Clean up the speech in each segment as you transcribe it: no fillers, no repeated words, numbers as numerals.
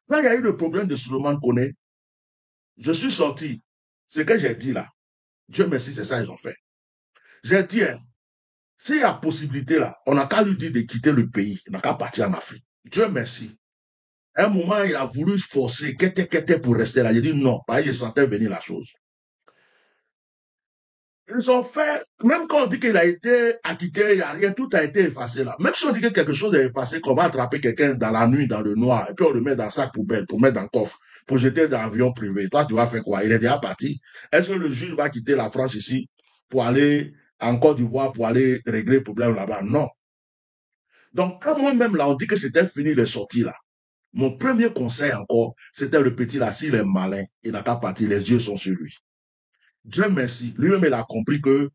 Quand il y a eu le problème de Souleymane Koné, je suis sorti. Ce que j'ai dit là, Dieu merci, c'est ça qu'ils ont fait. J'ai dit, hein, s'il y a possibilité là, on n'a qu'à lui dire de quitter le pays, on n'a qu'à partir en Afrique. Dieu merci. À un moment, il a voulu forcer, qu'était pour rester là. J'ai dit non, parce que je sentais venir la chose. Ils ont fait, même quand on dit qu'il a été acquitté, il n'y a rien, tout a été effacé là. Même si on dit que quelque chose est effacé, comment attraper quelqu'un dans la nuit, dans le noir, et puis on le met dans le sac poubelle, pour mettre dans le coffre, pour jeter dans l'avion privé. Toi, tu vas faire quoi? Il est déjà parti. Est-ce que le juge va quitter la France ici pour aller en Côte d'Ivoire, pour aller régler le problème là-bas? Non. Donc, quand moi-même là, on dit que c'était fini les sorties là, mon premier conseil encore, c'était le petit là, s'il est malin, il n'a qu'à partir, les yeux sont sur lui. Dieu merci. Lui-même, il a compris que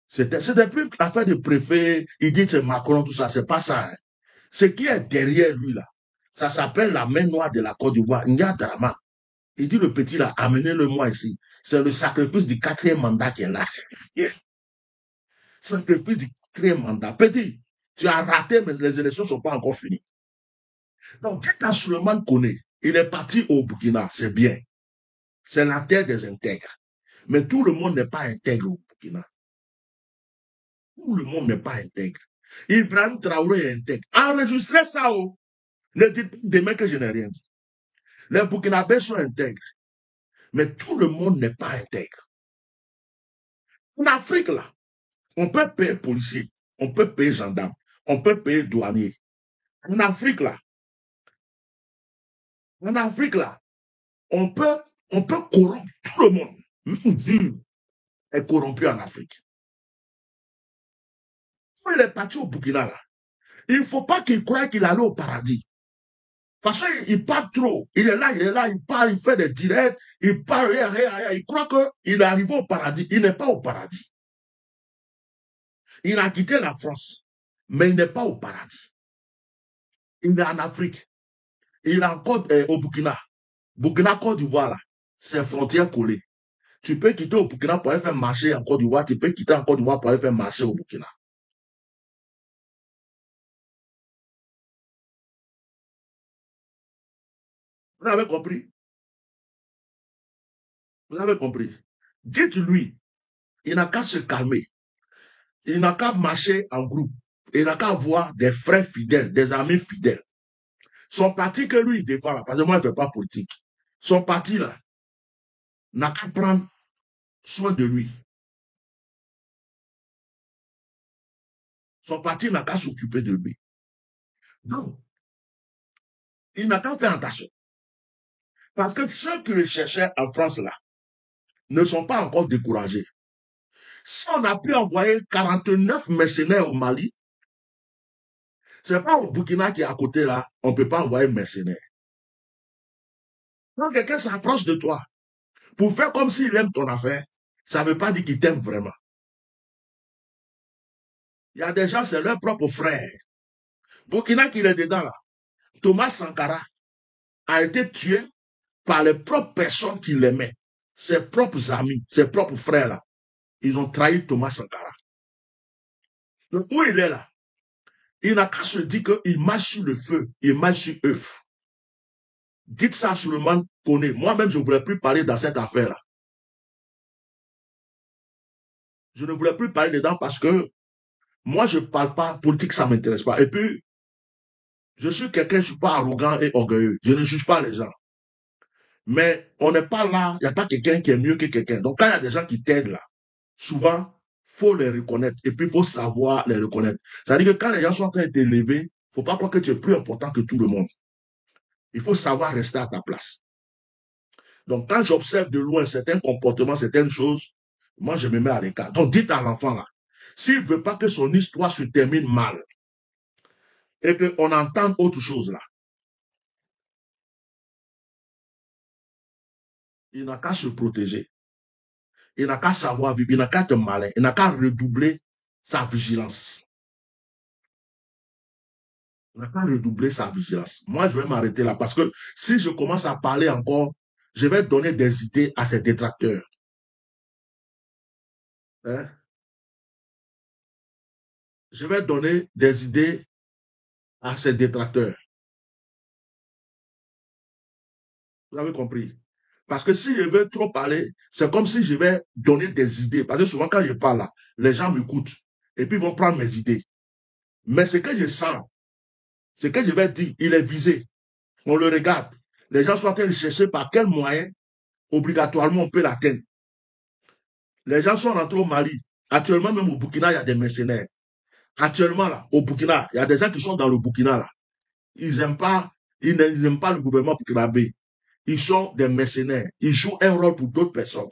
c'était plus affaire de préfet, il dit que c'est Macron, tout ça, c'est pas ça. Hein. Ce qui est derrière lui, là, ça s'appelle la main noire de la Côte d'Ivoire, Nya Drama. Il dit le petit, là, amenez-le-moi ici. C'est le sacrifice du 4e mandat qui est là. Sacrifice du 4e mandat. Petit, tu as raté, mais les élections ne sont pas encore finies. Donc, dès Souleymane Koné, il est parti au Burkina, c'est bien. C'est la terre des intègres. Mais tout le monde n'est pas intègre au Burkina. Tout le monde n'est pas intègre. Ibrahim Traoré est intègre. Enregistrez ça, oh. Ne dites pas demain que je n'ai rien dit. Les Burkinabés sont intègres. Mais tout le monde n'est pas intègre. En Afrique, là, on peut payer policier, on peut payer gendarme, on peut payer douanier. En Afrique, là, on peut corrompre tout le monde. Même Dieu est corrompu en Afrique. Quand il est parti au Burkina, là, il ne faut pas qu'il croie qu'il allait au paradis. Parce qu'il parle trop. Il est là, il parle, il fait des directs, il parle, il croit qu'il est arrivé au paradis. Il n'est pas au paradis. Il a quitté la France, mais il n'est pas au paradis. Il est en Afrique. Il est encore au Burkina. Burkina, Côte d'Ivoire, là, c'est frontières collées. Tu peux quitter au Burkina pour aller faire marché en Côte d'Ivoire, tu peux quitter en Côte d'Ivoire pour aller faire marché au Burkina. Vous avez compris? Vous avez compris? Dites-lui, il n'a qu'à se calmer. Il n'a qu'à marcher en groupe. Il n'a qu'à avoir des frères fidèles, des amis fidèles. Son parti que lui, il défend, là, parce que moi, je ne fais pas politique. Son parti, là, n'a qu'à prendre soin de lui. Son parti n'a qu'à s'occuper de lui. Donc, il n'a qu'à faire attention. Parce que ceux qui le cherchaient en France, là, ne sont pas encore découragés. Si on a pu envoyer 49 mercenaires au Mali, c'est pas au Burkina qui est à côté là, on ne peut pas envoyer mercenaires. Quand quelqu'un s'approche de toi pour faire comme s'il aime ton affaire, ça ne veut pas dire qu'il t'aime vraiment. Il y a des gens, c'est leur propre frère. Burkina qui est dedans là, Thomas Sankara a été tué par les propres personnes qui l'aimaient. Ses propres amis, ses propres frères là. Ils ont trahi Thomas Sankara. Donc où il est là? Il n'a qu'à se dire qu'il marche sur le feu, il marche sur œuf. Dites ça à Souleymane Koné. Moi-même, je ne voulais plus parler dans cette affaire-là. Je ne voulais plus parler dedans parce que moi, je ne parle pas politique, ça ne m'intéresse pas. Et puis, je suis quelqu'un, je ne suis pas arrogant et orgueilleux. Je ne juge pas les gens. Mais on n'est pas là, il n'y a pas quelqu'un qui est mieux que quelqu'un. Donc, quand il y a des gens qui t'aident là, souvent, il faut les reconnaître. Et puis, il faut savoir les reconnaître. C'est-à-dire que quand les gens sont en train de t'élever, il ne faut pas croire que tu es plus important que tout le monde. Il faut savoir rester à ta place. Donc, quand j'observe de loin certains comportements, certaines choses, moi, je me mets à l'écart. Donc, dites à l'enfant là, s'il ne veut pas que son histoire se termine mal et qu'on entende autre chose là, il n'a qu'à se protéger. Il n'a qu'à savoir vivre, il n'a qu'à être malin, il n'a qu'à redoubler sa vigilance. Il n'a qu'à redoubler sa vigilance. Moi, je vais m'arrêter là parce que si je commence à parler encore, je vais donner des idées à ces détracteurs. Hein? Je vais donner des idées à ces détracteurs. Vous avez compris? Parce que si je veux trop parler, c'est comme si je vais donner des idées. Parce que souvent, quand je parle là, les gens m'écoutent. Et puis, ils vont prendre mes idées. Mais ce que je sens, ce que je vais dire, il est visé. On le regarde. Les gens sont en train de chercher par quel moyen, obligatoirement, on peut l'atteindre. Les gens sont rentrés au Mali. Actuellement, même au Burkina, il y a des mercenaires. Actuellement, là, au Burkina, il y a des gens qui sont dans le Burkina, là. Ils n'aiment pas le gouvernement burkinabé. Ils sont des mercenaires. Ils jouent un rôle pour d'autres personnes.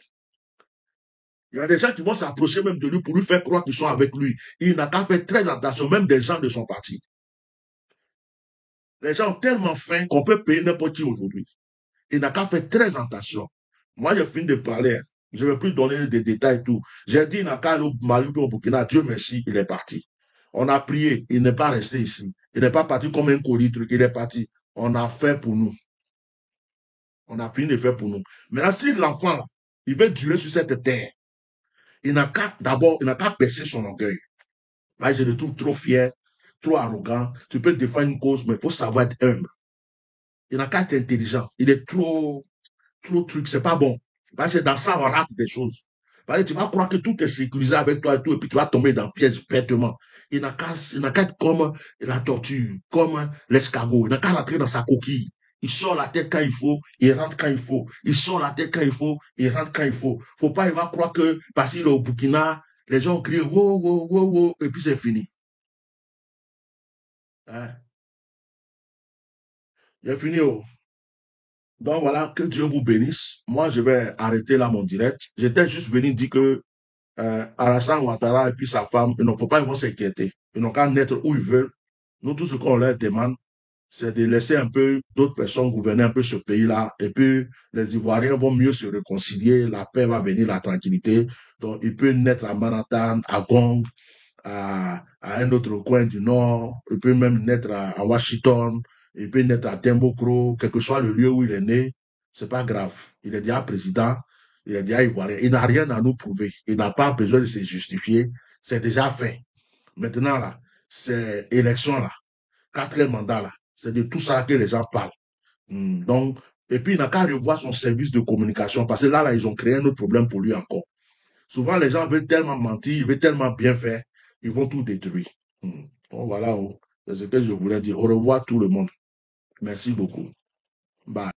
Il y a des gens qui vont s'approcher même de lui pour lui faire croire qu'ils sont avec lui. Il n'a qu'à faire très attention, même des gens de son parti. Les gens ont tellement faim qu'on peut payer n'importe qui aujourd'hui. Il n'a qu'à faire très attention. Moi, j'ai fini de parler. Je ne vais plus donner des détails et tout. J'ai dit, il n'a qu'à aller au Mali ou au Burkina. Dieu merci, il est parti. On a prié. Il n'est pas resté ici. Il n'est pas parti comme un colis truc. Il est parti. On a fait pour nous. On a fini de faire pour nous. Maintenant, si l'enfant, là, il veut durer sur cette terre, il n'a qu'à, d'abord, il n'a qu'à percer son orgueil. Là, je le trouve trop fier, trop arrogant. Tu peux défendre une cause, mais il faut savoir être humble. Il n'a qu'à être intelligent. Il est trop truc, c'est pas bon. Parce que dans ça, on rate des choses. Parce que tu vas croire que tout est sécurisé avec toi et tout, et puis tu vas tomber dans le piège bêtement. Il n'a qu'à être comme la tortue, comme l'escargot. Il n'a qu'à rentrer dans sa coquille. Il sort la tête quand il faut, il rentre quand il faut. Il sort la tête quand il faut, il rentre quand il faut. Faut pas, il va croire que, parce qu'il est au Burkina, les gens crient, wow, wow, wow, wow, et puis c'est fini. Hein? J'ai fini, oh. Donc voilà, que Dieu vous bénisse. Moi, je vais arrêter là mon direct. J'étais juste venu dire que Alassane Ouattara et puis sa femme, il ne faut pas, ils vont s'inquiéter. Ils n'ont qu'à naître où ils veulent. Nous, tout ce qu'on leur demande, c'est de laisser un peu d'autres personnes gouverner un peu ce pays-là. Et puis, les Ivoiriens vont mieux se réconcilier. La paix va venir, la tranquillité. Donc, ils peuvent naître à Manhattan, à Gong, à un autre coin du Nord. Ils peuvent même naître à Washington. Ils peuvent naître à Timbuktu, quel que soit le lieu où il est né. C'est pas grave. Il est déjà président. Il est déjà Ivoirien. Il n'a rien à nous prouver. Il n'a pas besoin de se justifier. C'est déjà fait. Maintenant, là, c'est élection, là. 4e mandat, là. C'est de tout ça que les gens parlent. Donc, et puis, il n'a qu'à revoir son service de communication parce que là, ils ont créé un autre problème pour lui encore. Souvent, les gens veulent tellement mentir, ils veulent tellement bien faire, ils vont tout détruire. Donc, voilà, c'est ce que je voulais dire. Au revoir tout le monde. Merci beaucoup. Bye.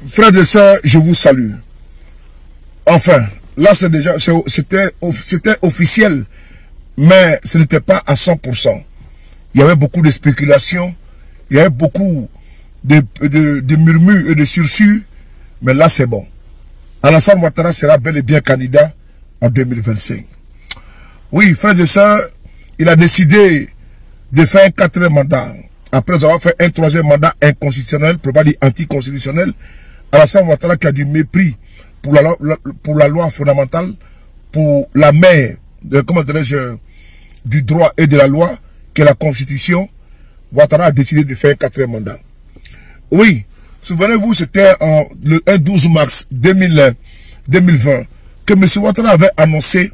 Frères et sœurs, je vous salue. Enfin, là, c'était officiel, mais ce n'était pas à 100%. Il y avait beaucoup de spéculations, il y avait beaucoup de murmures et de sursus, mais là, c'est bon. Alassane Ouattara sera bel et bien candidat en 2025. Oui, frères et sœurs, il a décidé de faire un 4e mandat. Après avoir fait un 3e mandat inconstitutionnel, pour ne pas dire anticonstitutionnel, Alassane Ouattara qui a du mépris pour la loi fondamentale, pour la mère du droit et de la loi, qui est la Constitution, Ouattara a décidé de faire un 4e mandat. Oui, souvenez-vous, c'était le 12 mars 2020 que M. Ouattara avait annoncé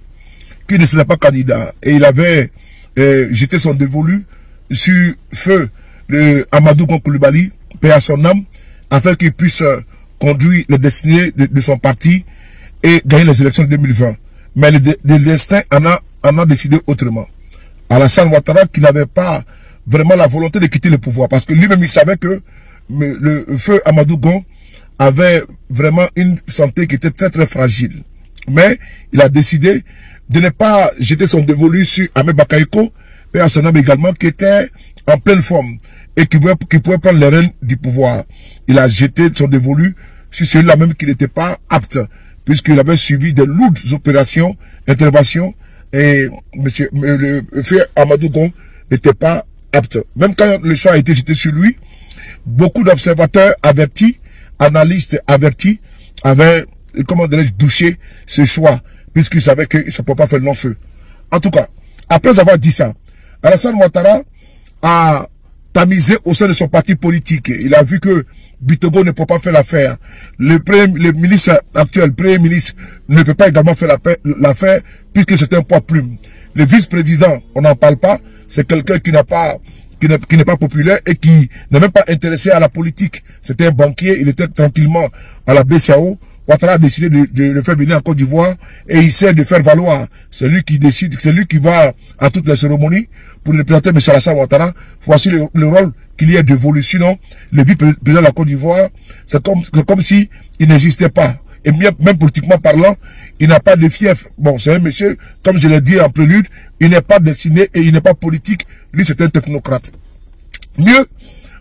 qu'il ne serait pas candidat. Et il avait jeté son dévolu sur feu de Amadou Gon Coulibaly, paix à son âme, afin qu'il puisse conduire les destinées de son parti et gagner les élections de 2020. Mais le destin en a décidé autrement. Alassane Ouattara qui n'avait pas vraiment la volonté de quitter le pouvoir, parce que lui-même il savait que le feu Amadou Gon avait vraiment une santé qui était très très fragile. Mais il a décidé de ne pas jeter son dévolu sur Ahmed Bakayoko, et à son âme également, qui était en pleine forme et qui pouvait prendre les rênes du pouvoir. Il a jeté son dévolu sur celui-là même qui n'était pas apte, puisqu'il avait subi de lourdes opérations, interventions, et le feu Amadou Gon n'était pas apte. Même quand le choix a été jeté sur lui, beaucoup d'observateurs avertis, analystes avertis, avaient, comment dirais-je, douché ce choix, puisqu'ils savaient qu'il ne se pouvait pas faire long feu. En tout cas, après avoir dit ça, Alassane Ouattara a tamisé au sein de son parti politique. Il a vu que Bitogo ne peut pas faire l'affaire. Le ministre actuel, le premier ministre, ne peut pas également faire l'affaire, puisque c'est un poids plume. Le vice-président, on n'en parle pas, c'est quelqu'un qui n'a pas qui n'est pas populaire et qui n'est même pas intéressé à la politique. C'était un banquier, il était tranquillement à la BCAO. Ouattara a décidé de le faire venir en Côte d'Ivoire et il sait de faire valoir. C'est lui qui décide, c'est lui qui va à toutes les cérémonies pour représenter M. Alassane Ouattara. Voici le rôle qu'il y a dévolu. Sinon, le vice-président de la Côte d'Ivoire, c'est comme si il n'existait pas. Et même politiquement parlant, il n'a pas de fief. Bon, c'est un monsieur, comme je l'ai dit en prélude, il n'est pas destiné et il n'est pas politique. Lui, c'est un technocrate. Mieux,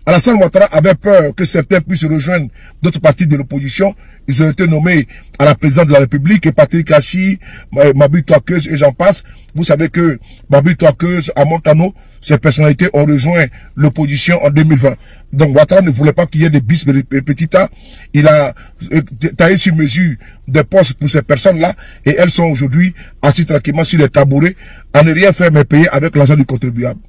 Alassane Ouattara avait peur que certains puissent rejoindre d'autres partis de l'opposition. Ils ont été nommés à la présidence de la République, et Patrick Hachi, Mabi Touakeuse et j'en passe. Vous savez que Mabi Touakeuse, à Montano, ces personnalités ont rejoint l'opposition en 2020. Donc Ouattara ne voulait pas qu'il y ait des bis petita. Il a taillé sur mesure des postes pour ces personnes-là et elles sont aujourd'hui assises tranquillement sur les tabourets à ne rien faire mais payer avec l'argent du contribuable.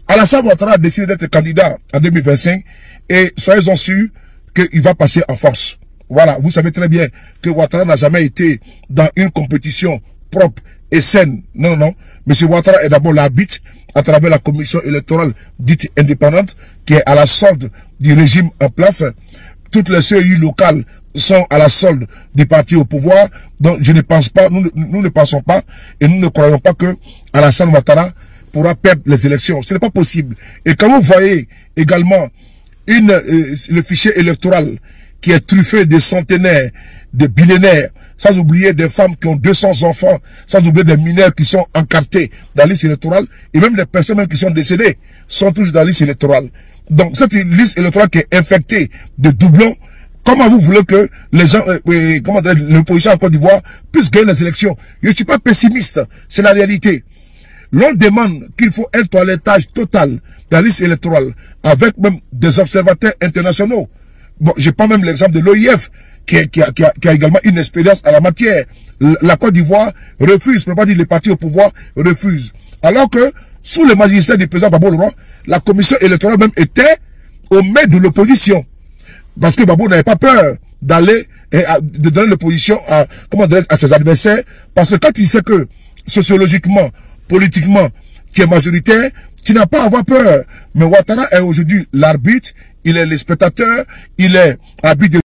Alassane Ouattara a décidé d'être candidat en 2025 et soyez-en sûrs qu'il va passer en force. Voilà, vous savez très bien que Ouattara n'a jamais été dans une compétition propre et saine. Non, non, non. M. Ouattara est d'abord l'arbitre à travers la commission électorale dite indépendante qui est à la solde du régime en place. Toutes les CEI locales sont à la solde du parti au pouvoir. Donc je ne pense pas, nous ne pensons pas et nous ne croyons pas que Alassane Ouattara pourra perdre les élections. Ce n'est pas possible. Et quand vous voyez également le fichier électoral qui est truffé de centenaires, de millénaires, sans oublier des femmes qui ont 200 enfants, sans oublier des mineurs qui sont encartés dans la liste électorale, et même des personnes même qui sont décédées sont tous dans la liste électorale. Donc cette liste électorale qui est infectée de doublons, comment vous voulez que les gens, l'opposition en Côte d'Ivoire puisse gagner les élections? Je ne suis pas pessimiste, c'est la réalité. L'on demande qu'il faut un toilettage total de la liste électorale avec même des observateurs internationaux. Bon, je prends même l'exemple de l'OIF qui a également une expérience à la matière. La Côte d'Ivoire refuse, pour ne pas dire les partis au pouvoir refusent. Alors que sous le magistère du président Gbagbo Leroy, la commission électorale même était au maître de l'opposition. Parce que Gbagbo n'avait pas peur d'aller de donner l'opposition à ses adversaires. Parce que quand il sait que sociologiquement, politiquement, tu es majoritaire, tu n'as pas à avoir peur. Mais Ouattara est aujourd'hui l'arbitre, il est le spectateur, il est arbitre de